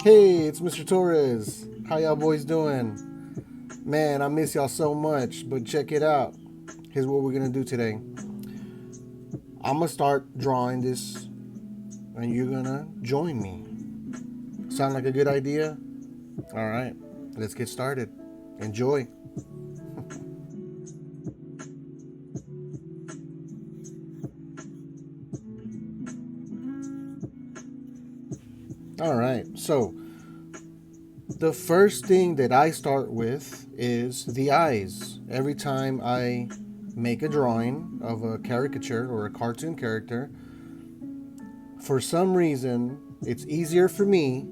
Hey, it's Mr. Torres. How y'all boys doing? Man, I miss y'all so much, but check it out. Here's what we're gonna do today. I'm gonna start drawing this, and you're gonna join me. Sound like a good idea? All right, let's get started. Enjoy. All right, so the first thing that I start with is the eyes. Every time I make a drawing of a caricature or a cartoon character, for some reason, it's easier for me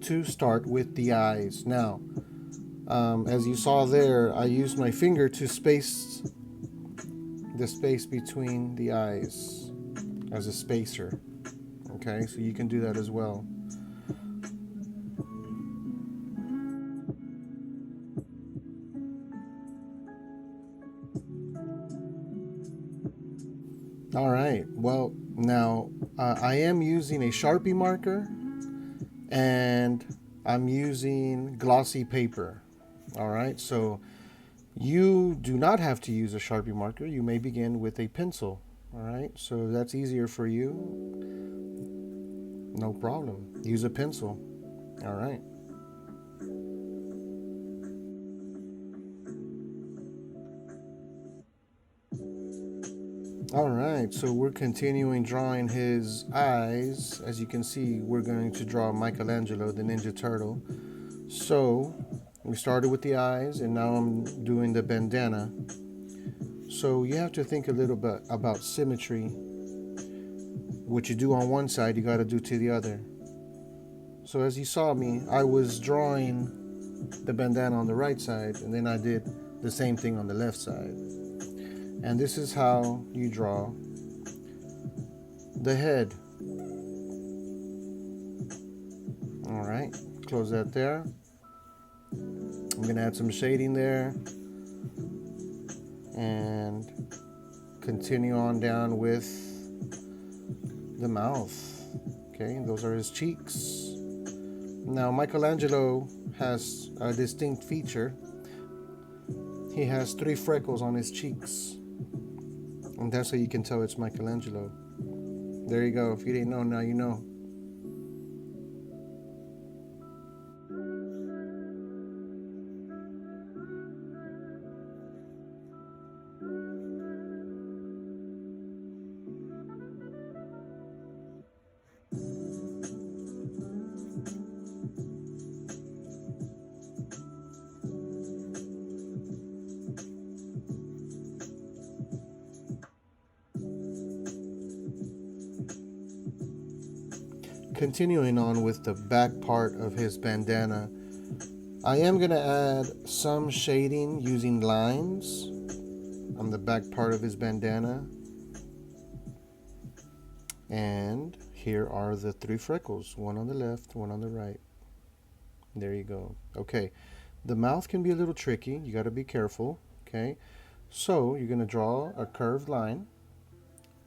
to start with the eyes. Now, as you saw there, I used my finger to space the space between the eyes as a spacer. Okay, so you can do that as well. All right, well, now I am using a Sharpie marker and I'm using glossy paper. All right, so you do not have to use a Sharpie marker. You may begin with a pencil. All right, so that's easier for you. No problem. Use a pencil. All right. All right, so we're continuing drawing his eyes. As you can see, we're going to draw Michelangelo, the Ninja Turtle. So we started with the eyes, and now I'm doing the bandana. So you have to think a little bit about symmetry. What you do on one side, you got to do to the other. So as you saw me, I was drawing the bandana on the right side, and then I did the same thing on the left side. And this is how you draw the head. All right, close that there. I'm gonna add some shading there and continue on down with the mouth. Okay, those are his cheeks. Now Michelangelo has a distinct feature. He has 3 freckles on his cheeks, and that's how you can tell it's Michelangelo. There you go. If you didn't know, now you know. Continuing on with the back part of his bandana, I am going to add some shading using lines on the back part of his bandana. And here are the 3 freckles, one on the left, one on the right. There you go. Okay, the mouth can be a little tricky. You got to be careful. Okay, so you're going to draw a curved line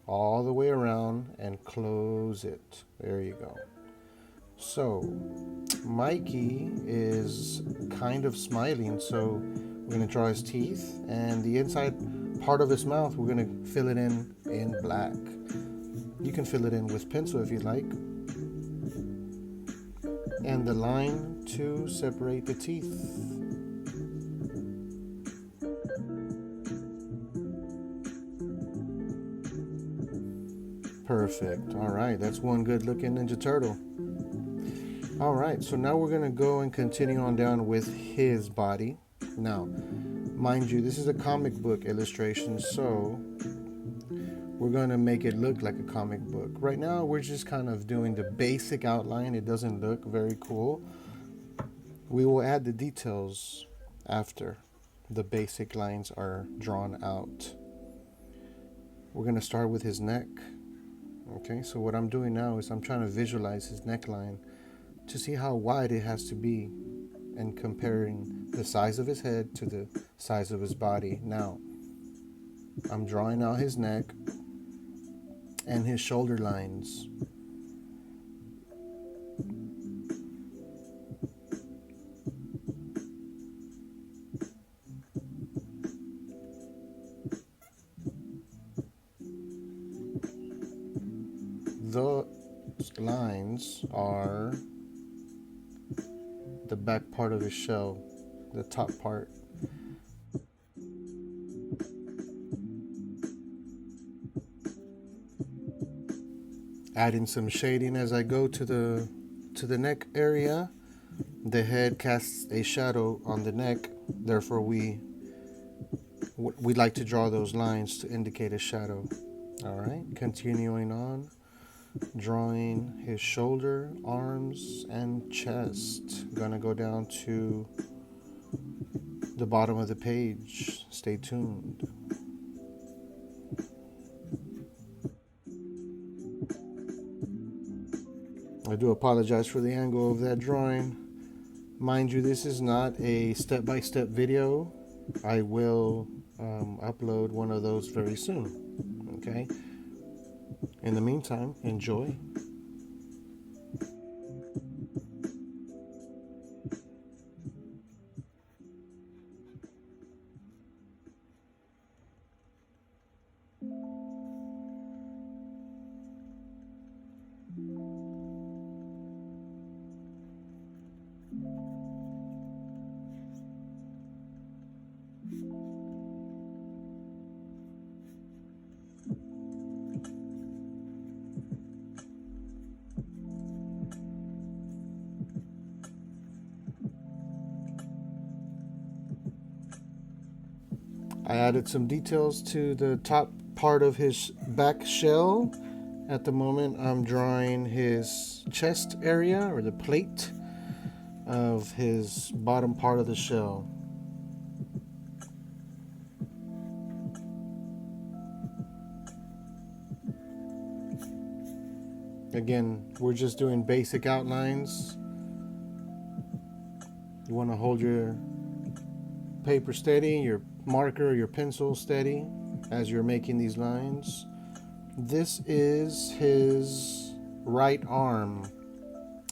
all the way around and close it. There you go. So Mikey is kind of smiling, so we're going to draw his teeth, and the inside part of his mouth we're going to fill it in black. You can fill it in with pencil if you like. And the line to separate the teeth. Perfect. All right, that's one good looking Ninja Turtle. All right, so now we're going to go and continue on down with his body. Now, mind you, this is a comic book illustration, so we're going to make it look like a comic book. Right now, we're just kind of doing the basic outline. It doesn't look very cool. We will add the details after the basic lines are drawn out. We're going to start with his neck. Okay, so what I'm doing now is I'm trying to visualize his neckline to see how wide it has to be and comparing the size of his head to the size of his body. Now, I'm drawing out his neck and his shoulder lines. lines are the back part of his shell, the top part. Adding some shading as I go to the neck area. The head casts a shadow on the neck, therefore we like to draw those lines to indicate a shadow. All right, continuing on, drawing his shoulder, arms, and chest. Gonna go down to the bottom of the page. Stay tuned. I do apologize for the angle of that drawing. Mind you, this is not a step-by-step video. I will upload one of those very soon. Okay? In the meantime, enjoy. I added some details to the top part of his back shell. At the moment, I'm drawing his chest area, or the plate of his bottom part of the shell. Again, we're just doing basic outlines. You want to hold your paper steady, your marker, your pencil steady as you're making these lines. This is his right arm.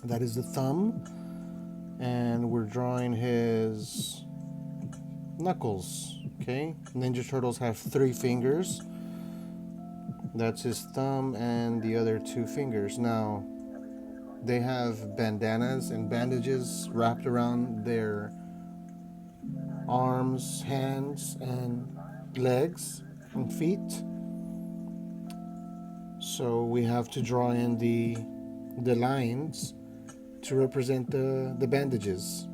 That is the thumb. And we're drawing his knuckles. Okay? Ninja Turtles have 3 fingers. That's his thumb and the other 2 fingers. Now, they have bandanas and bandages wrapped around their arms, hands, and legs and feet. So we have to draw in the lines to represent the bandages.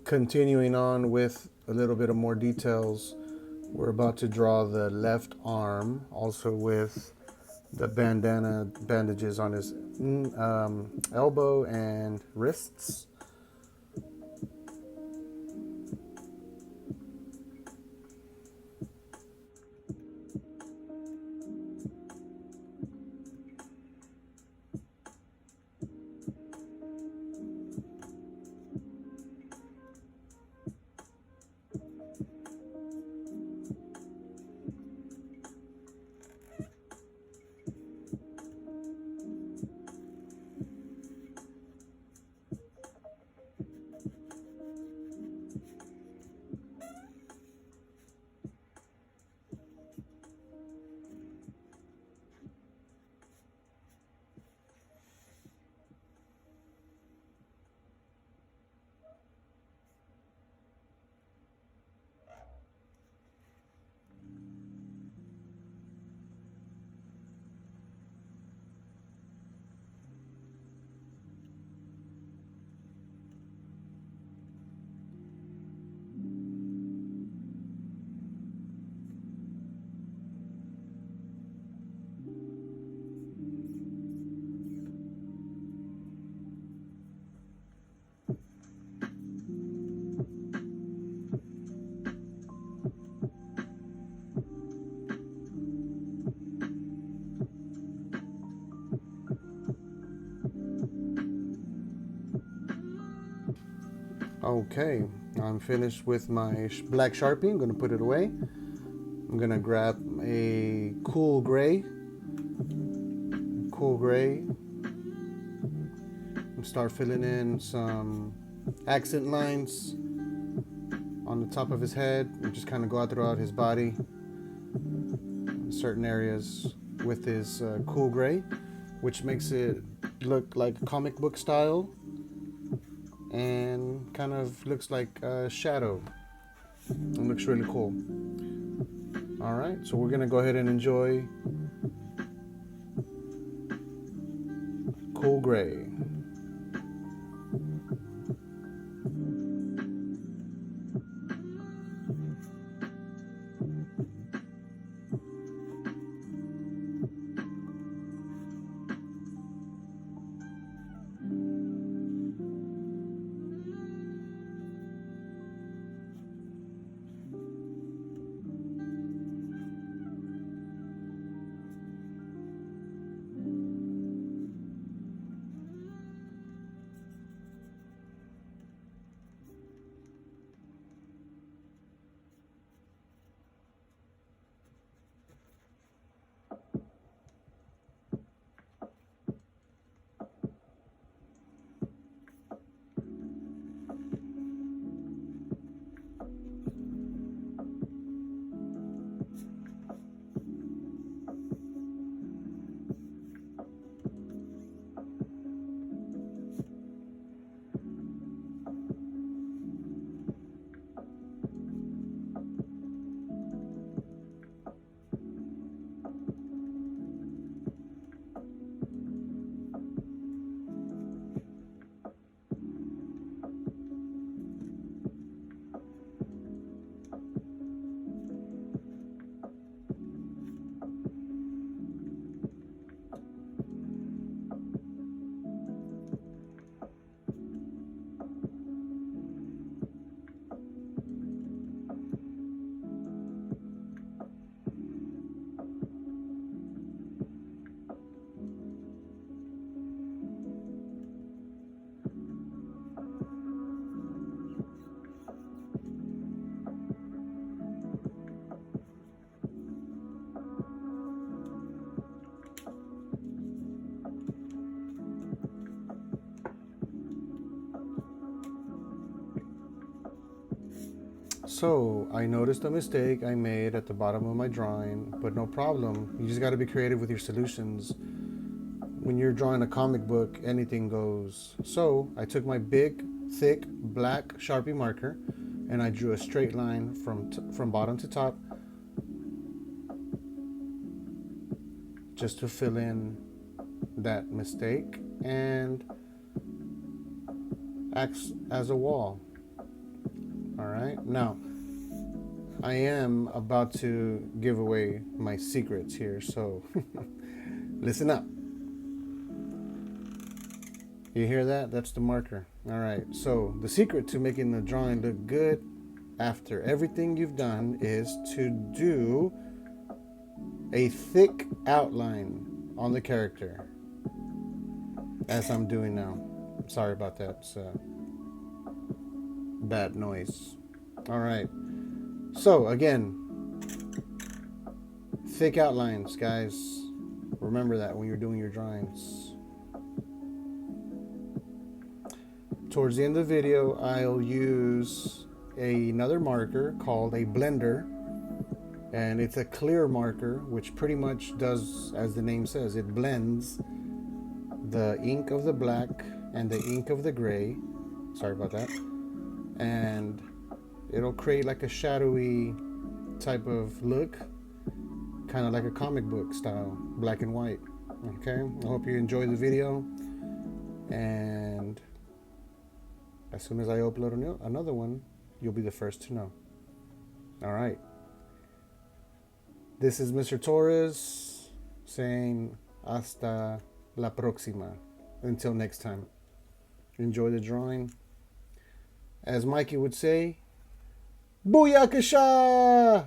Continuing on with a little bit of more details, we're about to draw the left arm, also with the bandana bandages on his elbow and wrists. Okay, I'm finished with my black Sharpie. I'm going to put it away. I'm going to grab a cool gray, and start filling in some accent lines on the top of his head and just kind of go out throughout his body in certain areas with his cool gray, which makes it look like comic book style and kind of looks like a shadow. It looks really cool. All right, so we're gonna go ahead and enjoy cool gray. So I noticed a mistake I made at the bottom of my drawing, but no problem. You just got to be creative with your solutions. When you're drawing a comic book, anything goes. So I took my big, thick, black Sharpie marker and I drew a straight line from bottom to top just to fill in that mistake and acts as a wall. All right, now I am about to give away my secrets here, so listen up. You hear that? That's the marker. All right, so the secret to making the drawing look good after everything you've done is to do a thick outline on the character, as I'm doing now. Sorry about that. It's bad noise. All right. So again, thick outlines, guys. Remember that when you're doing your drawings. Towards the end of the video, I'll use another marker called a blender, and it's a clear marker, which pretty much does as the name says. It blends the ink of the black and the ink of the gray. Sorry about that. And it'll create like a shadowy type of look, kind of like a comic book style, black and white. Okay, I hope you enjoy the video, and as soon as I upload another one, you'll be the first to know. All right, this is Mr. Torres saying hasta la próxima. Until next time, enjoy the drawing. As Mikey would say, Booyakasha!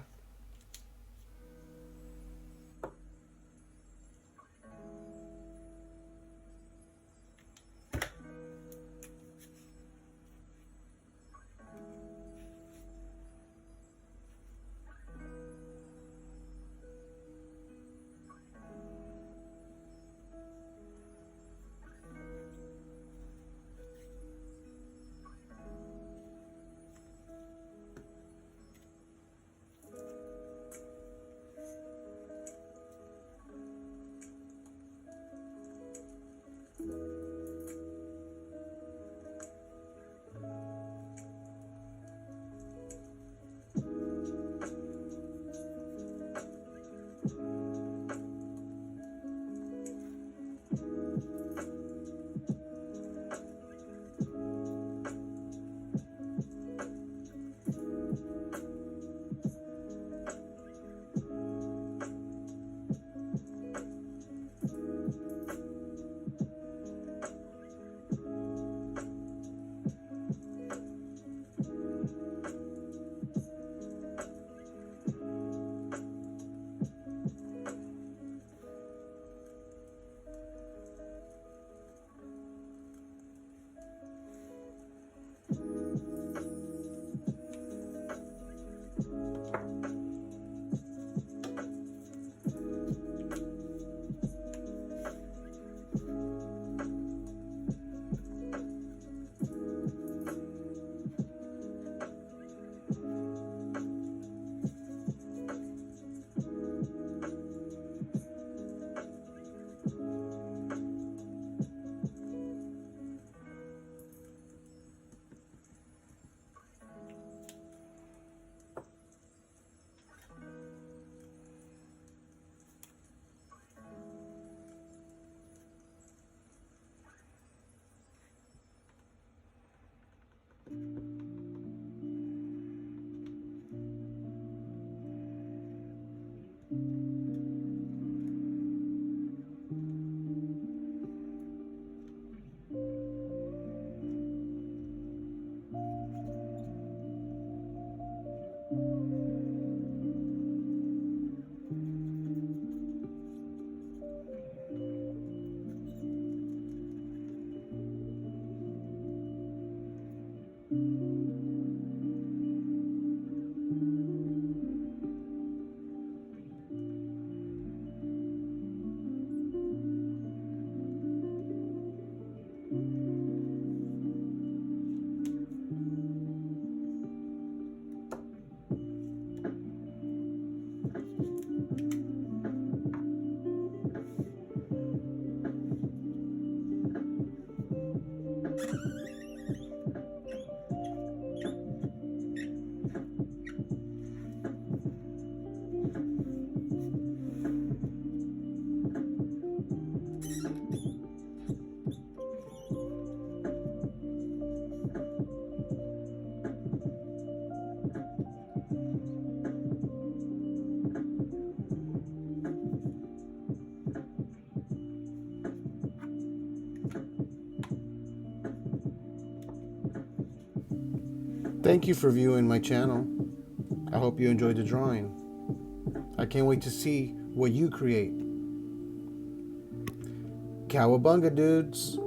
Thank you for viewing my channel. I hope you enjoyed the drawing. I can't wait to see what you create. Cowabunga, dudes!